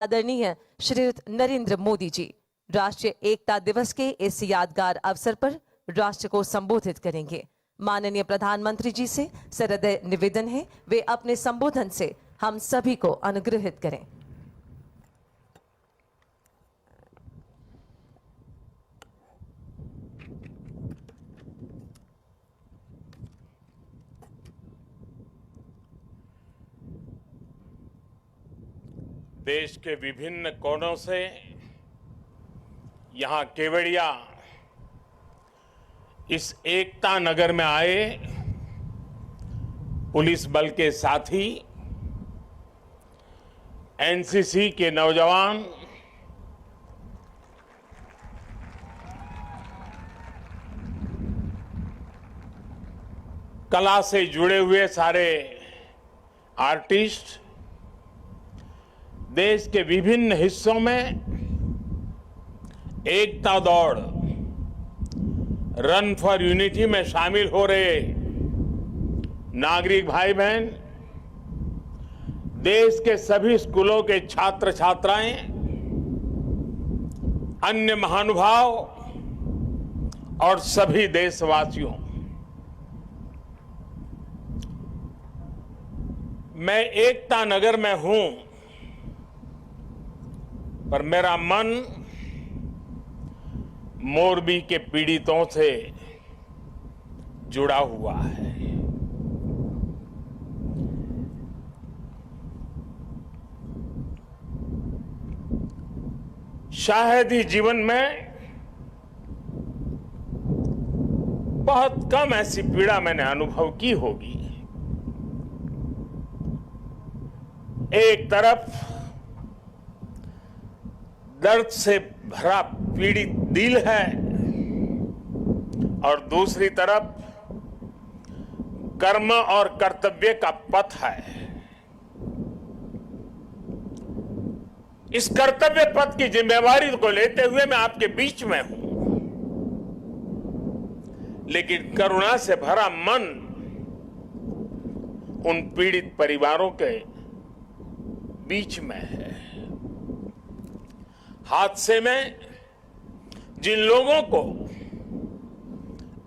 आदरणीय श्री नरेंद्र मोदी जी राष्ट्रीय एकता दिवस के इस यादगार अवसर पर राष्ट्र को संबोधित करेंगे। माननीय प्रधानमंत्री जी से सहृदय निवेदन है वे अपने संबोधन से हम सभी को अनुग्रहित करें। देश के विभिन्न कोनों से यहां केवड़िया इस एकता नगर में आए पुलिस बल के साथी, एनसीसी के नौजवान, कला से जुड़े हुए सारे आर्टिस्ट, देश के विभिन्न हिस्सों में एकता दौड़ रन फॉर यूनिटी में शामिल हो रहे नागरिक भाई बहन, देश के सभी स्कूलों के छात्र छात्राएं, अन्य महानुभाव और सभी देशवासियों, मैं एकता नगर में हूं पर मेरा मन मोरबी के पीड़ितों से जुड़ा हुआ है। शायद ही जीवन में बहुत कम ऐसी पीड़ा मैंने अनुभव की होगी। एक तरफ दर्द से भरा पीड़ित दिल है और दूसरी तरफ कर्म और कर्तव्य का पथ है। इस कर्तव्य पथ की जिम्मेवारी को लेते हुए मैं आपके बीच में हूं, लेकिन करुणा से भरा मन उन पीड़ित परिवारों के बीच में है। हादसे में जिन लोगों को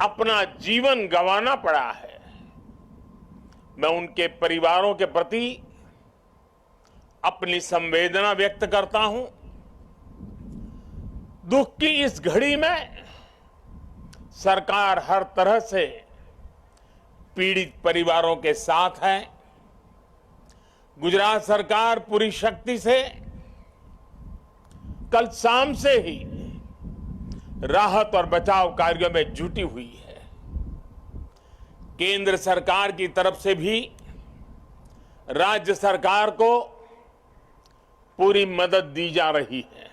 अपना जीवन गंवाना पड़ा है, मैं उनके परिवारों के प्रति अपनी संवेदना व्यक्त करता हूं। दुख की इस घड़ी में सरकार हर तरह से पीड़ित परिवारों के साथ है। गुजरात सरकार पूरी शक्ति से कल शाम से ही राहत और बचाव कार्यों में जुटी हुई है। केंद्र सरकार की तरफ से भी राज्य सरकार को पूरी मदद दी जा रही है।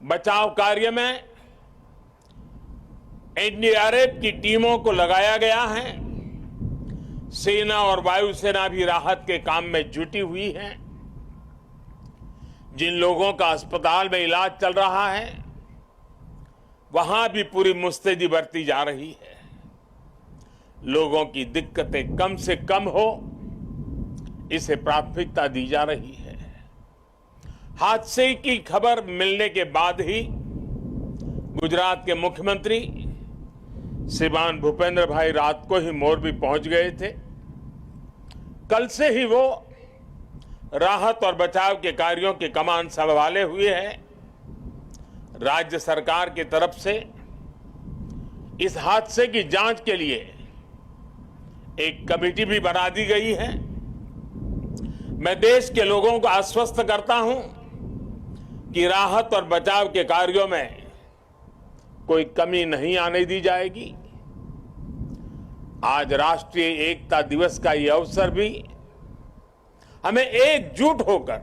बचाव कार्य में एनडीआरएफ की टीमों को लगाया गया है। सेना और वायुसेना भी राहत के काम में जुटी हुई है। जिन लोगों का अस्पताल में इलाज चल रहा है, वहां भी पूरी मुस्तैदी बरती जा रही है। लोगों की दिक्कतें कम से कम हो, इसे प्राथमिकता दी जा रही है। हादसे की खबर मिलने के बाद ही गुजरात के मुख्यमंत्री श्रीमान भूपेंद्र भाई रात को ही मोरबी पहुंच गए थे। कल से ही वो राहत और बचाव के कार्यों की कमान संभाले हुए हैं। राज्य सरकार की तरफ से इस हादसे की जांच के लिए एक कमेटी भी बना दी गई है। मैं देश के लोगों को आश्वस्त करता हूं कि राहत और बचाव के कार्यों में कोई कमी नहीं आने दी जाएगी। आज राष्ट्रीय एकता दिवस का यह अवसर भी हमें एकजुट होकर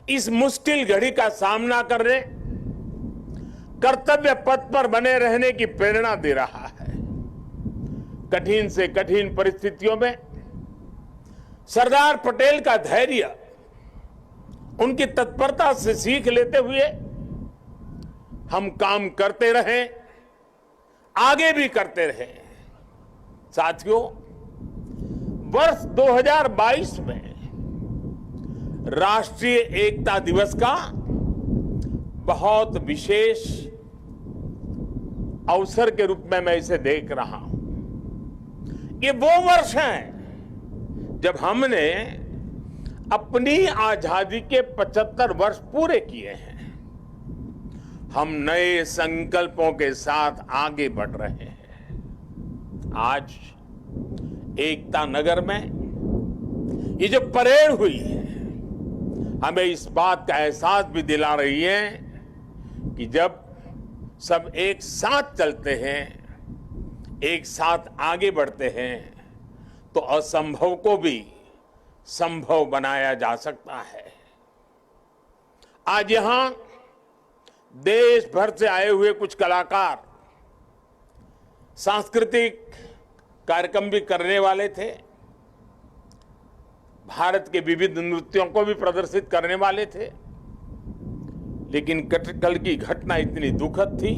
इस मुश्किल घड़ी का सामना करने, कर्तव्य पथ पर बने रहने की प्रेरणा दे रहा है। कठिन से कठिन परिस्थितियों में सरदार पटेल का धैर्य, उनकी तत्परता से सीख लेते हुए हम काम करते रहे, आगे भी करते रहे। साथियों, वर्ष 2022 में राष्ट्रीय एकता दिवस का बहुत विशेष अवसर के रूप में मैं इसे देख रहा हूं। ये वो वर्ष है जब हमने अपनी आजादी के 75 वर्ष पूरे किए हैं। हम नए संकल्पों के साथ आगे बढ़ रहे हैं। आज एकता नगर में ये जो परेड हुई है हमें इस बात का एहसास भी दिला रही है कि जब सब एक साथ चलते हैं, एक साथ आगे बढ़ते हैं तो असंभव को भी संभव बनाया जा सकता है। आज यहां देश भर से आए हुए कुछ कलाकार सांस्कृतिक कार्यक्रम भी करने वाले थे, भारत के विविध नृत्यों को भी प्रदर्शित करने वाले थे, लेकिन कल की घटना इतनी दुखद थी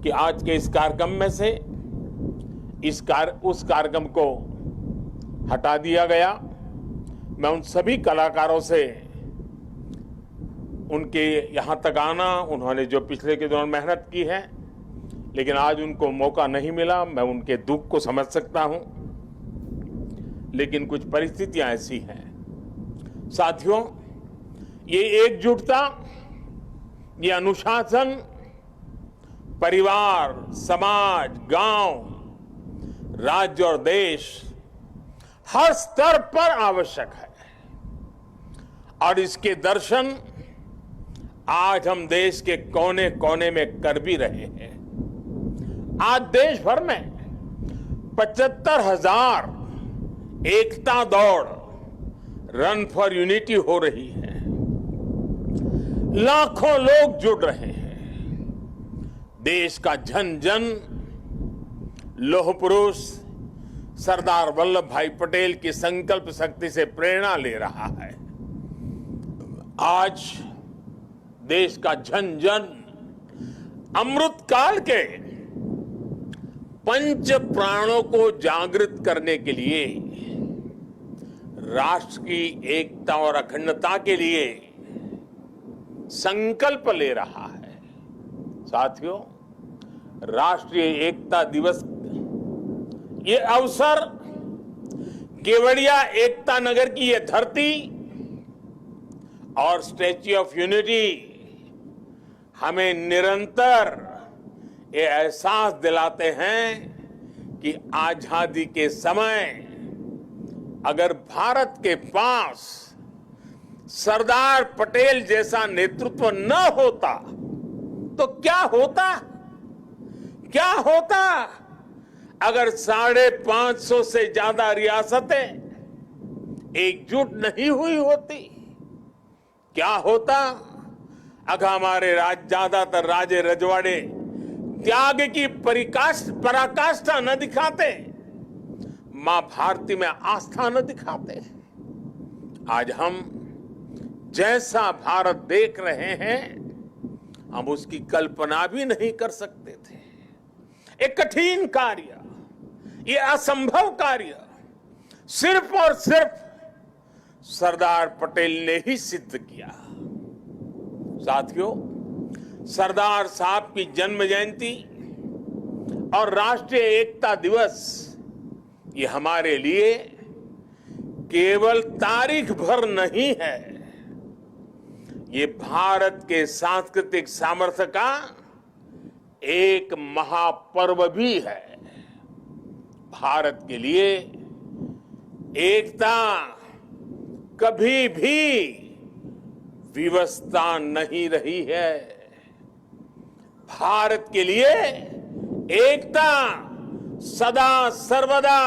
कि आज के इस कार्यक्रम में से उस कार्यक्रम को हटा दिया गया। मैं उन सभी कलाकारों से उनके यहां तक आना, उन्होंने जो पिछले के दौरान मेहनत की है लेकिन आज उनको मौका नहीं मिला, मैं उनके दुख को समझ सकता हूं, लेकिन कुछ परिस्थितियां ऐसी हैं। साथियों, ये एकजुटता, ये अनुशासन परिवार, समाज, गांव, राज्य और देश हर स्तर पर आवश्यक है और इसके दर्शन आज हम देश के कोने कोने में कर भी रहे हैं। आज देश भर में 75,000 एकता दौड़, रन फॉर यूनिटी हो रही है। लाखों लोग जुड़ रहे हैं। देश का जन जन लौह पुरुष सरदार वल्लभ भाई पटेल की संकल्प शक्ति से प्रेरणा ले रहा है। आज देश का जन जन अमृत काल के पंच प्राणों को जागृत करने के लिए, राष्ट्र की एकता और अखंडता के लिए संकल्प ले रहा है। साथियों, राष्ट्रीय एकता दिवस ये अवसर केवड़िया एकता नगर की ये धरती और स्टैच्यू ऑफ यूनिटी हमें निरंतर ये एहसास दिलाते हैं कि आजादी के समय अगर भारत के पास सरदार पटेल जैसा नेतृत्व न होता तो क्या होता? क्या होता अगर 550 से ज्यादा रियासतें एकजुट नहीं हुई होती? क्या होता अगर हमारे ज्यादातर राजे रजवाड़े त्याग की पराकाष्ठा न दिखाते, मां भारती में आस्था न दिखाते? आज हम जैसा भारत देख रहे हैं हम उसकी कल्पना भी नहीं कर सकते थे। एक कठिन कार्य, ये असंभव कार्य सिर्फ और सिर्फ सरदार पटेल ने ही सिद्ध किया। साथियों, सरदार साहब की जन्म जयंती और राष्ट्रीय एकता दिवस ये हमारे लिए केवल तारीख भर नहीं है, ये भारत के सांस्कृतिक सामर्थ्य का एक महापर्व भी है। भारत के लिए एकता कभी भी विवशता नहीं रही है। भारत के लिए एकता सदा सर्वदा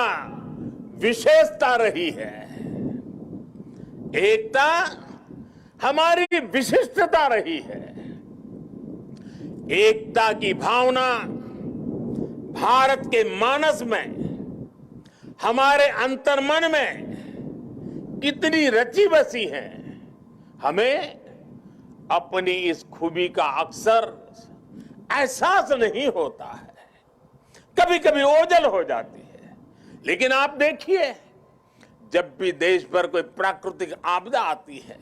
विशेषता रही है। एकता हमारी विशिष्टता रही है। एकता की भावना भारत के मानस में, हमारे अंतर्मन में कितनी रची बसी है, हमें अपनी इस खूबी का अक्सर एहसास नहीं होता है। कभी कभी ओझल हो जाती है, लेकिन आप देखिए जब भी देश पर कोई प्राकृतिक आपदा आती है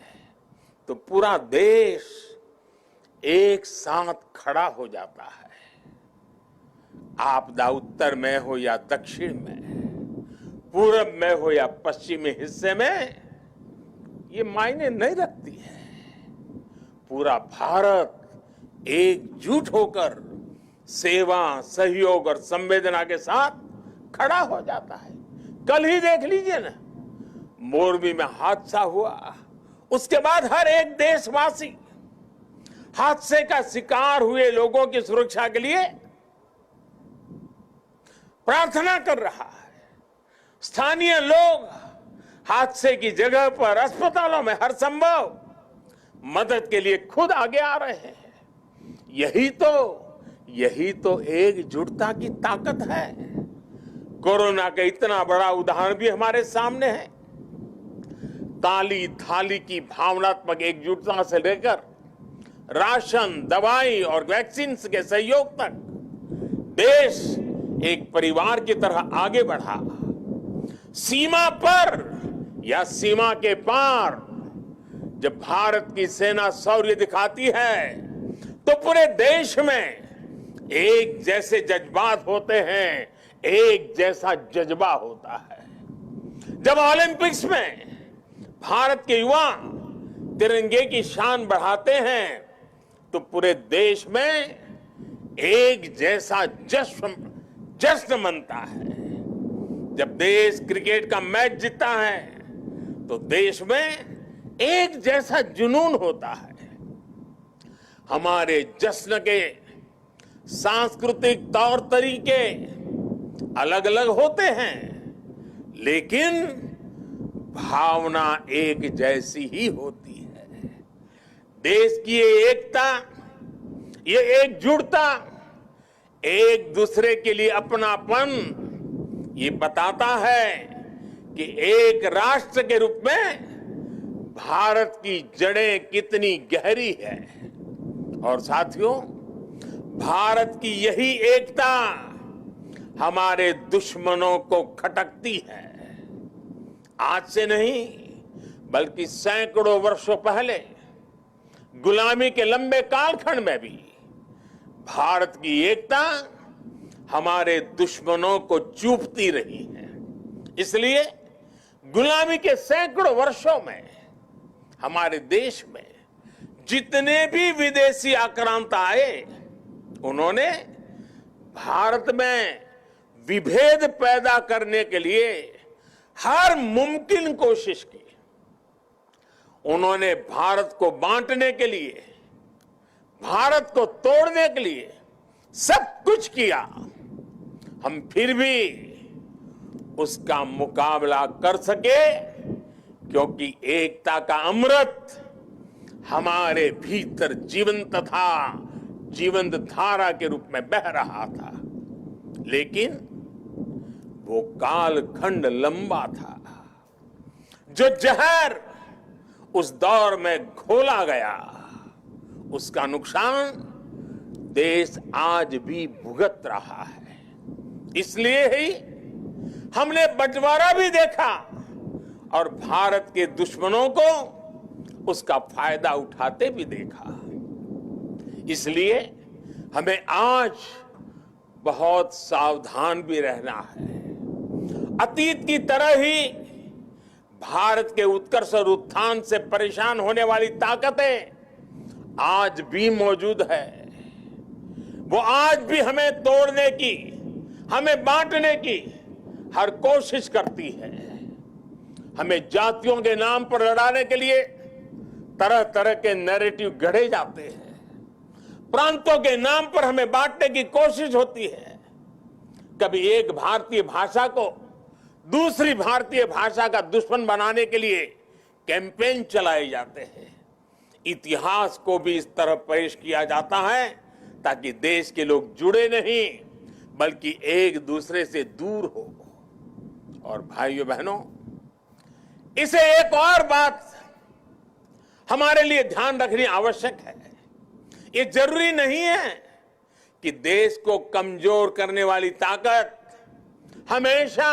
तो पूरा देश एक साथ खड़ा हो जाता है। आपदा उत्तर में हो या दक्षिण में, पूरब में हो या पश्चिमी हिस्से में, ये मायने नहीं रखती है। पूरा भारत एकजुट होकर सेवा, सहयोग और संवेदना के साथ खड़ा हो जाता है। कल ही देख लीजिए ना, मोरबी में हादसा हुआ, उसके बाद हर एक देशवासी हादसे का शिकार हुए लोगों की सुरक्षा के लिए प्रार्थना कर रहा है। स्थानीय लोग हादसे की जगह पर अस्पतालों में हर संभव मदद के लिए खुद आगे आ रहे हैं। यही तो एकजुटता की ताकत है। कोरोना का इतना बड़ा उदाहरण भी हमारे सामने है। काली थाली की भावनात्मक एकजुटता से लेकर राशन, दवाई और वैक्सीन के सहयोग तक देश एक परिवार की तरह आगे बढ़ा। सीमा पर या सीमा के पार जब भारत की सेना शौर्य दिखाती है तो पूरे देश में एक जैसे जज्बात होते हैं, एक जैसा जज्बा होता है। जब ओलंपिक्स में भारत के युवा तिरंगे की शान बढ़ाते हैं तो पूरे देश में एक जैसा जश्न मनता है। जब देश क्रिकेट का मैच जीतता है तो देश में एक जैसा जुनून होता है। हमारे जश्न के सांस्कृतिक तौर तरीके अलग अलग होते हैं, लेकिन भावना एक जैसी ही होती है। देश की ये एकता, ये एकजुटता, एक दूसरे के लिए अपनापन, ये बताता है कि एक राष्ट्र के रूप में भारत की जड़ें कितनी गहरी है। और साथियों, भारत की यही एकता हमारे दुश्मनों को खटकती है। आज से नहीं बल्कि सैकड़ों वर्षों पहले गुलामी के लंबे कालखंड में भी भारत की एकता हमारे दुश्मनों को चूपती रही है। इसलिए गुलामी के सैकड़ों वर्षों में हमारे देश में जितने भी विदेशी आक्रांता आए, उन्होंने भारत में विभेद पैदा करने के लिए हर मुमकिन कोशिश की। उन्होंने भारत को बांटने के लिए, भारत को तोड़ने के लिए सब कुछ किया। हम फिर भी उसका मुकाबला कर सके क्योंकि एकता का अमृत हमारे भीतर जीवंत धारा के रूप में बह रहा था। लेकिन वो कालखंड लंबा था। जो जहर उस दौर में घोला गया, उसका नुकसान देश आज भी भुगत रहा है। इसलिए ही हमने बंटवारा भी देखा और भारत के दुश्मनों को उसका फायदा उठाते भी देखा। इसलिए हमें आज बहुत सावधान भी रहना है। अतीत की तरह ही भारत के उत्कर्ष और उत्थान से परेशान होने वाली ताकतें आज भी मौजूद है। वो आज भी हमें तोड़ने की, हमें बांटने की हर कोशिश करती है। हमें जातियों के नाम पर लड़ाने के लिए तरह तरह के नैरेटिव गढ़े जाते हैं। प्रांतों के नाम पर हमें बांटने की कोशिश होती है। कभी एक भारतीय भाषा को दूसरी भारतीय भाषा का दुश्मन बनाने के लिए कैंपेन चलाए जाते हैं। इतिहास को भी इस तरह पेश किया जाता है ताकि देश के लोग जुड़े नहीं बल्कि एक दूसरे से दूर हो। और भाइयों बहनों, इसे एक और बात हमारे लिए ध्यान रखनी आवश्यक है। ये जरूरी नहीं है कि देश को कमजोर करने वाली ताकत हमेशा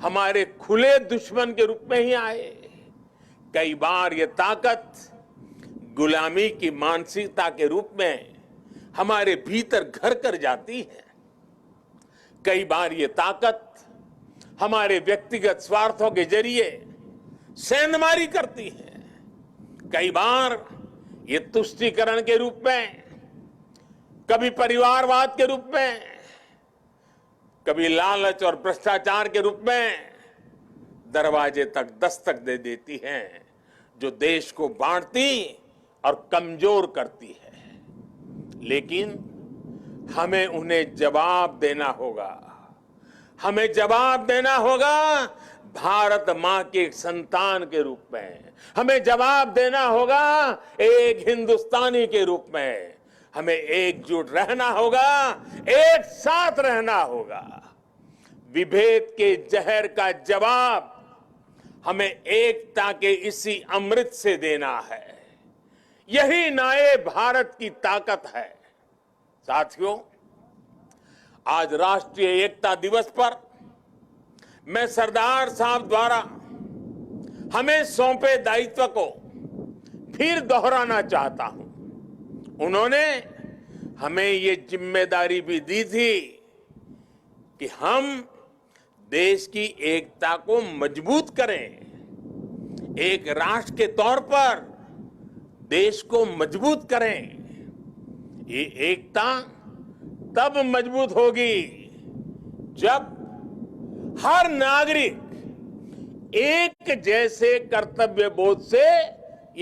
हमारे खुले दुश्मन के रूप में ही आए। कई बार ये ताकत गुलामी की मानसिकता के रूप में हमारे भीतर घर कर जाती है। कई बार ये ताकत हमारे व्यक्तिगत स्वार्थों के जरिए सेंधमारी करती है। कई बार ये तुष्टीकरण के रूप में, कभी परिवारवाद के रूप में, कभी लालच और भ्रष्टाचार के रूप में दरवाजे तक दस्तक दे देती है, जो देश को बांटती और कमजोर करती है। लेकिन हमें उन्हें जवाब देना होगा। हमें जवाब देना होगा भारत मां के एक संतान के रूप में। हमें जवाब देना होगा एक हिंदुस्तानी के रूप में। हमें एकजुट रहना होगा, एक साथ रहना होगा। विभेद के जहर का जवाब हमें एकता के इसी अमृत से देना है। यही नए भारत की ताकत है। साथियों, आज राष्ट्रीय एकता दिवस पर मैं सरदार साहब द्वारा हमें सौंपे दायित्व को फिर दोहराना चाहता हूं। उन्होंने हमें ये जिम्मेदारी भी दी थी कि हम देश की एकता को मजबूत करें, एक राष्ट्र के तौर पर देश को मजबूत करें। ये एकता तब मजबूत होगी जब हर नागरिक एक जैसे कर्तव्य बोध से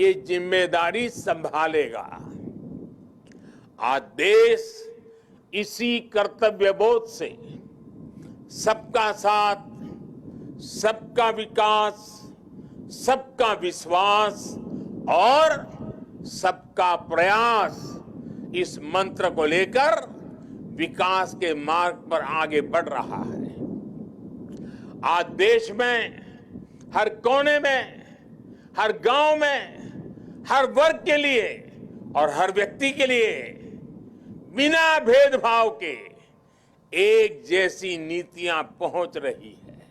ये जिम्मेदारी संभालेगा। आज देश इसी कर्तव्य बोध से सबका साथ, सबका विकास, सबका विश्वास और सबका प्रयास, इस मंत्र को लेकर विकास के मार्ग पर आगे बढ़ रहा है। आज देश में हर कोने में, हर गांव में, हर वर्ग के लिए और हर व्यक्ति के लिए बिना भेदभाव के एक जैसी नीतियां पहुंच रही है।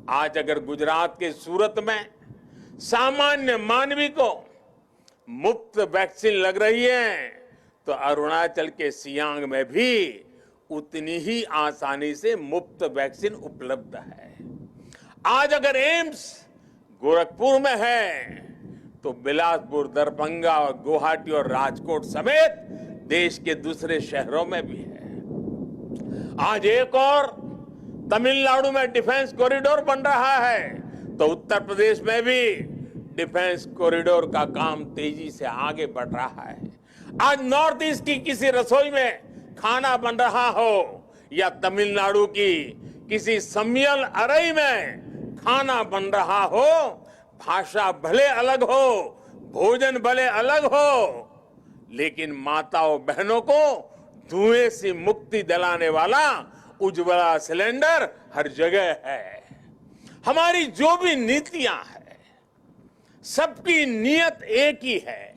आज अगर गुजरात के सूरत में सामान्य मानवी को मुफ्त वैक्सीन लग रही है, तो अरुणाचल के सियांग में भी उतनी ही आसानी से मुफ्त वैक्सीन उपलब्ध है। आज अगर एम्स गोरखपुर में है, तो बिलासपुर, दरभंगा और गुवाहाटी और राजकोट समेत देश के दूसरे शहरों में भी है। आज एक और तमिलनाडु में डिफेंस कॉरिडोर बन रहा है, तो उत्तर प्रदेश में भी डिफेंस कॉरिडोर का काम तेजी से आगे बढ़ रहा है। आज नॉर्थ ईस्ट की किसी रसोई में खाना बन रहा हो या तमिलनाडु की किसी सम्मियल अरई में खाना बन रहा हो, भाषा भले अलग हो, भोजन भले अलग हो, लेकिन माताओं बहनों को धुएं से मुक्ति दिलाने वाला उज्ज्वला सिलेंडर हर जगह है। हमारी जो भी नीतियां हैं, सबकी नियत एक ही है,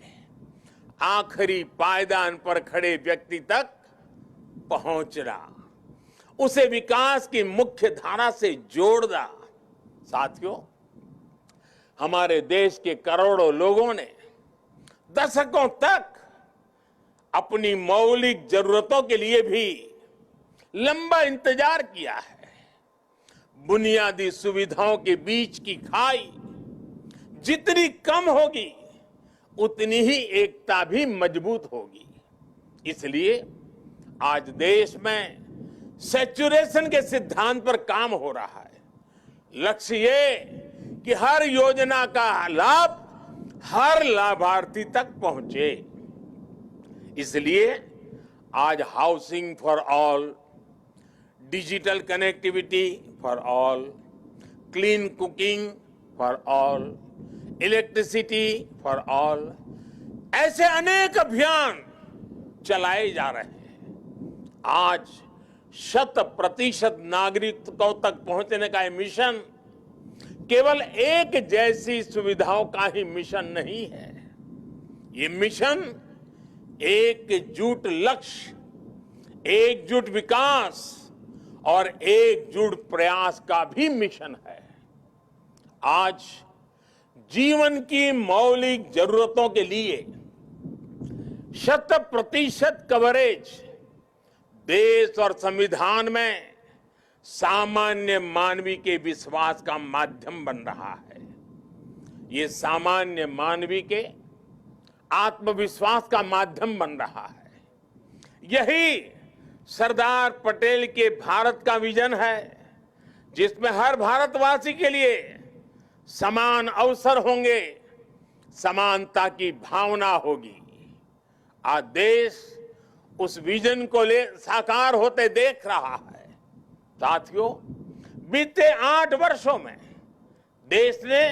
आखिरी पायदान पर खड़े व्यक्ति तक पहुंचना, उसे विकास की मुख्य धारा से जोड़ना। साथियों, हमारे देश के करोड़ों लोगों ने दशकों तक अपनी मौलिक जरूरतों के लिए भी लंबा इंतजार किया है। बुनियादी सुविधाओं के बीच की खाई जितनी कम होगी, उतनी ही एकता भी मजबूत होगी। इसलिए आज देश में सैचुरेशन के सिद्धांत पर काम हो रहा है। लक्ष्य ये कि हर योजना का लाभ हर लाभार्थी तक पहुंचे। इसलिए आज housing for all, digital connectivity for all, clean cooking for all, electricity for all, ऐसे अनेक अभियान चलाए जा रहे हैं। आज 100% नागरिकों तक पहुंचने का ये मिशन केवल एक जैसी सुविधाओं का ही मिशन नहीं है। ये मिशन एकजुट लक्ष्य, एकजुट विकास और एकजुट प्रयास का भी मिशन है। आज जीवन की मौलिक जरूरतों के लिए 100% कवरेज देश और संविधान में सामान्य मानवी के विश्वास का माध्यम बन रहा है। ये सामान्य मानवी के आत्मविश्वास का माध्यम बन रहा है। यही सरदार पटेल के भारत का विजन है, जिसमें हर भारतवासी के लिए समान अवसर होंगे, समानता की भावना होगी। आज देश उस विजन को साकार होते देख रहा है। साथियों, बीते 8 वर्षों में देश ने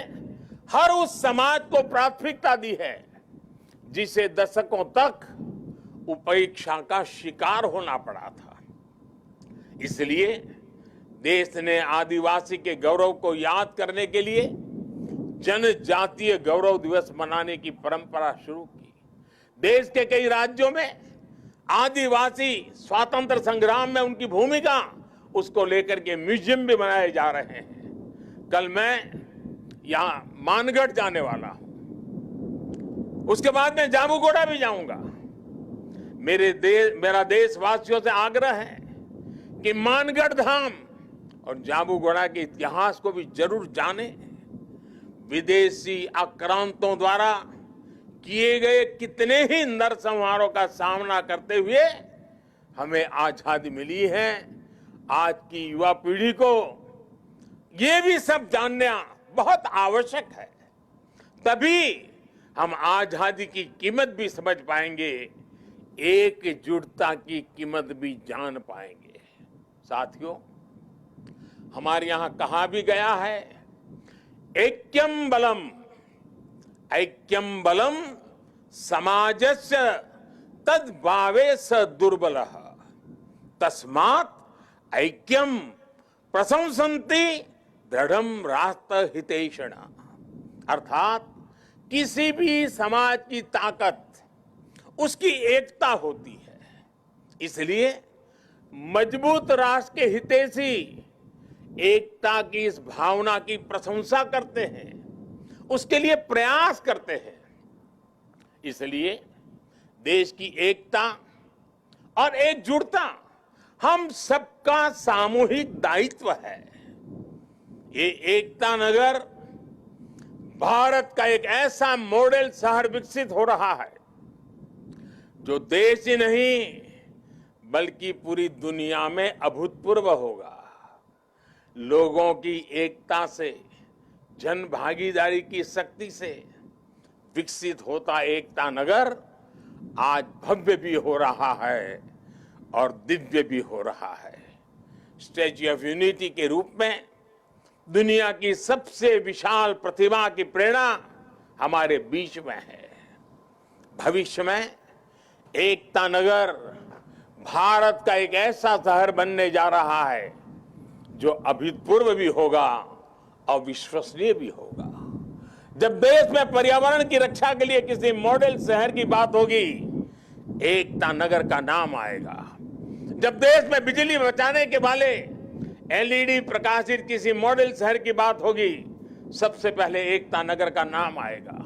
हर उस समाज को प्राथमिकता दी है जिसे दशकों तक उपेक्षा का शिकार होना पड़ा था। इसलिए देश ने आदिवासी के गौरव को याद करने के लिए जनजातीय गौरव दिवस मनाने की परंपरा शुरू की। देश के कई राज्यों में आदिवासी स्वातंत्र संग्राम में उनकी भूमिका, उसको लेकर के म्यूजियम भी बनाए जा रहे हैं। कल मैं यहां मानगढ़ जाने वाला हूं, उसके बाद मैं जाबूगोड़ा भी जाऊंगा। मेरा देशवासियों से आग्रह है कि मानगढ़ धाम और जाबूगोड़ा के इतिहास को भी जरूर जानें। विदेशी आक्रांतों द्वारा किए गए कितने ही नरसंहारों का सामना करते हुए हमें आजादी मिली है। आज की युवा पीढ़ी को ये भी सब जानना बहुत आवश्यक है, तभी हम आजादी की कीमत भी समझ पाएंगे, एकजुटता की कीमत भी जान पाएंगे। साथियों, हमारे यहां कहा भी गया है, ऐक्यम बलम समाजस्य तद्भावे स दुर्बलः तस्मात् ऐक्यम प्रशंसन्ति दृढ़म राष्ट्र हितैषिण। अर्थात किसी भी समाज की ताकत उसकी एकता होती है। इसलिए मजबूत राष्ट्र के हितैषी एकता की इस भावना की प्रशंसा करते हैं, उसके लिए प्रयास करते हैं। इसलिए देश की एकता और एकजुटता हम सबका सामूहिक दायित्व है। ये एकता नगर भारत का एक ऐसा मॉडल शहर विकसित हो रहा है जो देश ही नहीं बल्कि पूरी दुनिया में अभूतपूर्व होगा। लोगों की एकता से, जन भागीदारी की शक्ति से विकसित होता एकता नगर आज भव्य भी हो रहा है और दिव्य भी हो रहा है। स्टैच्यू ऑफ यूनिटी के रूप में दुनिया की सबसे विशाल प्रतिमा की प्रेरणा हमारे बीच में है। भविष्य में एकता नगर भारत का एक ऐसा शहर बनने जा रहा है जो अभूतपूर्व भी होगा और विश्वसनीय भी होगा। जब देश में पर्यावरण की रक्षा के लिए किसी मॉडल शहर की बात होगी, एकता नगर का नाम आएगा। जब देश में बिजली बचाने के वाले एलईडी प्रकाशित किसी मॉडल शहर की बात होगी, सबसे पहले एकता नगर का नाम आएगा।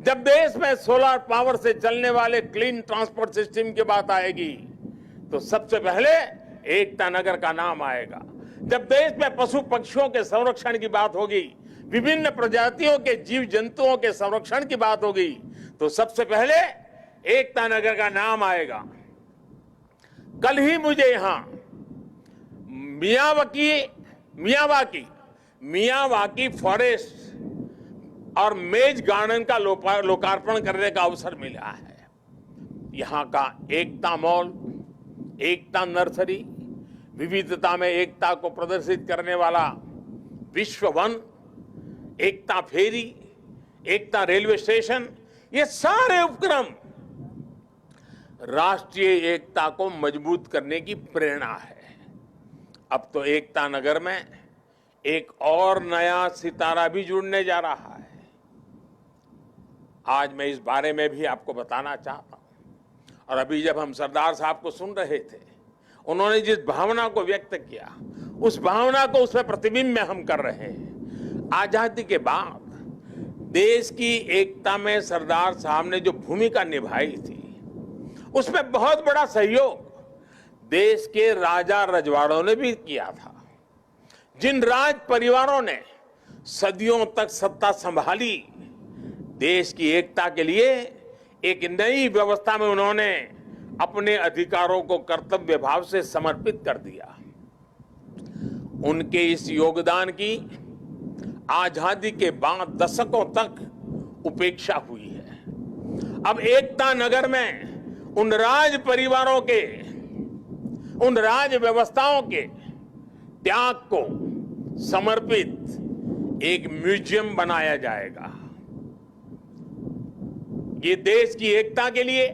जब देश में सोलर पावर से चलने वाले क्लीन ट्रांसपोर्ट सिस्टम की बात आएगी, तो सबसे पहले एकता नगर का नाम आएगा। जब देश में पशु पक्षियों के संरक्षण की बात होगी, विभिन्न प्रजातियों के जीव जंतुओं के संरक्षण की बात होगी, तो सबसे पहले एकता नगर का नाम आएगा। कल ही मुझे यहां मियावाकी फॉरेस्ट और मेज गार्डन का लोकार्पण करने का अवसर मिला है। यहां का एकता मॉल, एकता नर्सरी, विविधता में एकता को प्रदर्शित करने वाला विश्व वन, एकता फेरी, एकता रेलवे स्टेशन, ये सारे उपक्रम राष्ट्रीय एकता को मजबूत करने की प्रेरणा है। अब तो एकता नगर में एक और नया सितारा भी जुड़ने जा रहा है। आज मैं इस बारे में भी आपको बताना चाहता हूं। और अभी जब हम सरदार साहब को सुन रहे थे, उन्होंने जिस भावना को व्यक्त किया, उस भावना को उसमें प्रतिबिंब में हम कर रहे हैं। आजादी के बाद देश की एकता में सरदार साहब ने जो भूमिका निभाई थी, उसमें बहुत बड़ा सहयोग देश के राजा रजवाड़ों ने भी किया था। जिन राज परिवारों ने सदियों तक सत्ता संभाली, देश की एकता के लिए एक नई व्यवस्था में उन्होंने अपने अधिकारों को कर्तव्य भाव से समर्पित कर दिया। उनके इस योगदान की आजादी के बाद दशकों तक उपेक्षा हुई है। अब एकता नगर में उन राज परिवारों के, उन राज व्यवस्थाओं के त्याग को समर्पित एक म्यूजियम बनाया जाएगा। ये देश की एकता के लिए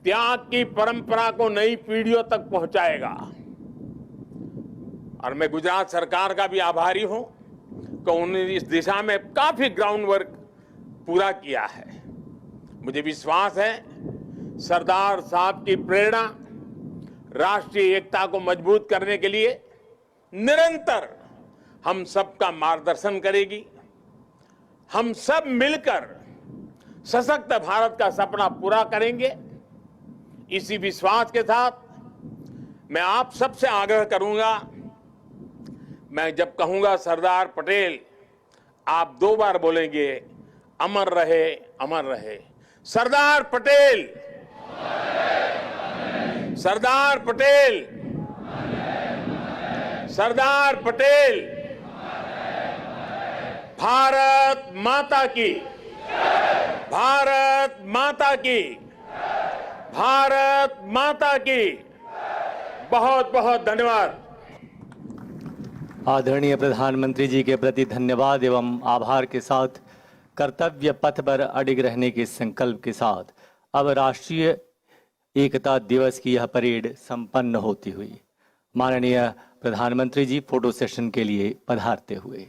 त्याग की परंपरा को नई पीढ़ियों तक पहुंचाएगा। और मैं गुजरात सरकार का भी आभारी हूं कि उन्होंने इस दिशा में काफी ग्राउंड वर्क पूरा किया है। मुझे विश्वास है सरदार साहब की प्रेरणा राष्ट्रीय एकता को मजबूत करने के लिए निरंतर हम सबका मार्गदर्शन करेगी। हम सब मिलकर सशक्त भारत का सपना पूरा करेंगे। इसी विश्वास के साथ मैं आप सबसे आग्रह करूंगा, मैं जब कहूंगा सरदार पटेल, आप 2 बार बोलेंगे, अमर रहे, अमर रहे। सरदार पटेल, सरदार पटेल, सरदार पटेल। भारत माता की, भारत माता की, भारत माता की। बहुत बहुत धन्यवाद। आदरणीय प्रधानमंत्री जी के प्रति धन्यवाद एवं आभार के साथ कर्तव्य पथ पर अडिग रहने के संकल्प के साथ अब राष्ट्रीय एकता दिवस की यह परेड संपन्न होती हुई माननीय प्रधानमंत्री जी फोटो सेशन के लिए पधारते हुए।